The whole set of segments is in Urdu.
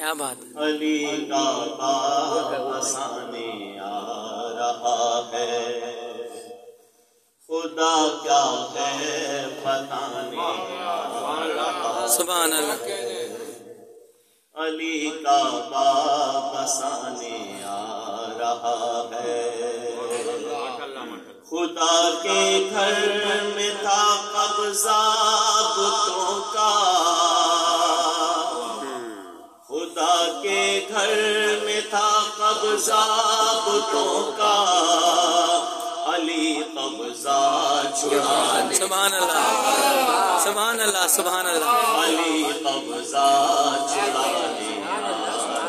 کیا بات ہے. علی کا باب بسانے آ رہا ہے، خدا کیا ہے بتانے آ رہا ہے. سبحان اللہ. علی کا باب بسانے آ رہا ہے، خدا کے گھر میں تھا قبضہ بتوں کا، خدا کے گھر میں تھا قبضہ بتوں کا، علی قبضہ چھڑانے. سبحان اللہ سبحان اللہ سبحان اللہ. علی قبضہ چھڑانے آ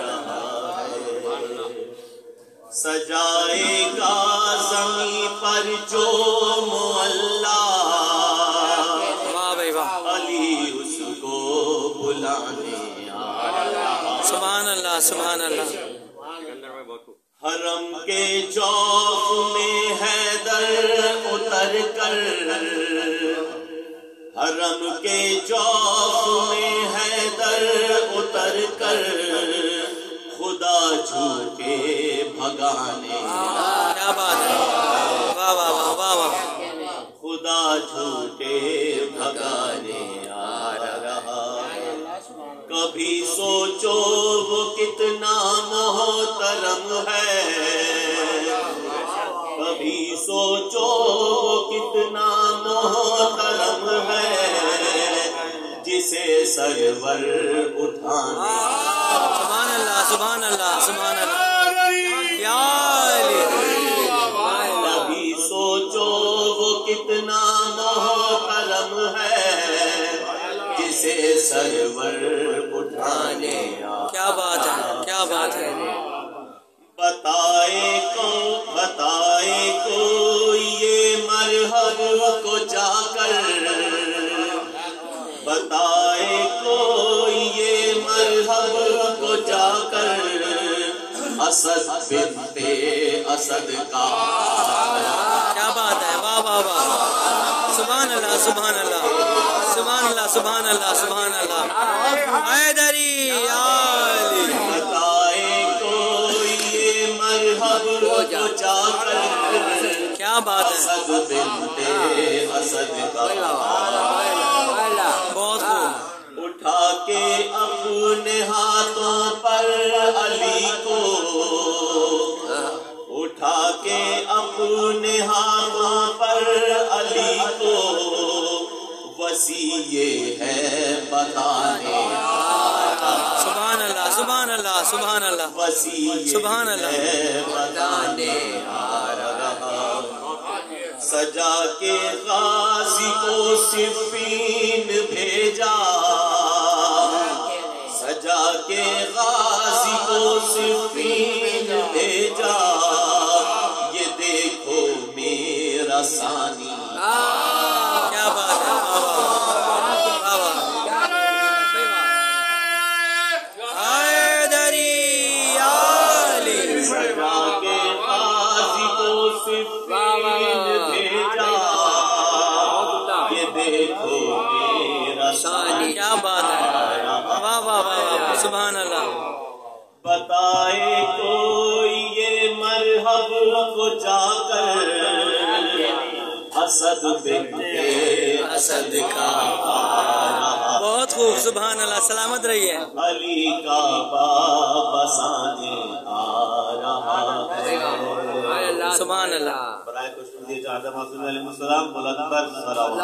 رہا ہے، سجائے گا زمین پر جو معلا، واہ بھائی واہ. علی اس کو بلانے آ رہا ہے. سبحان اللہ سبحان اللہ. حرم کے جوف میں حیدر اتر کر، حرم کے جوف میں حیدر اتر کر، خدا جھوٹے بھگانے. کیا بات ہے. واہ واہ واہ واہ واہ. خدا جھوٹے بھگانے آ رہا ہے. کبھی سوچو وہ کتنا محترم ہے، کبھی سوچو وہ کتنا محترم ہے، جسے سرور اٹھانے. سبحان اللہ سبحان اللہ سبحان اللہ. یا علی. کبھی سوچو وہ کتنا محترم ہے، جسے سرور اٹھانے آ. کیا بات ہے کیا بات ہے. بتائے کوئی یہ مرحب کو جا کر، بتائے کوئی یہ مرحب کو جا کر، اسد بنت اسد کا. کیا بات ہے. واہ واہ واہ. سبحان اللہ سبحان اللہ سبحان اللہ سبحان اللہ سبحان اللہ. حیدری یا علی. بتائے کوئی یہ مرحب کو جا کر، کیا بات ہے. اسد بنت اسد کا. بہت خوب. اٹھا کے اپنے ہاتھوں پر علی کو، اٹھا کے اپنے ہاتھوں پر علی کو، وسیع ہے بتانے. سبحان اللہ سبحان اللہ سبحان اللہ وسیع سبحان اللہ. ہے بتانے آ رہا. سجا کے غازی کو صفین بھیجا، سجا کے غازی کو صفین بھیجا، یہ دیکھو میرا ثانی. کیا بات ہے. واہ واہ واہ واہ. حیدری یا علی. سجا کے غازی کو صفین بھیجا، یہ دیکھو میرا ثانی. کیا بات ہے. واہ واہ واہ واہ. سبحان اللہ. بتائے کوئی یہ مرحب کو جا کر، اسد بنت اسد کا. بہت خوب. سبحان اللہ. سلامت رہیے. علی کا باب بسانے آ رہا ہے. سبحان اللہ. برائے خوش آمدید آدم علیہ السلام. بلند پر صلوات.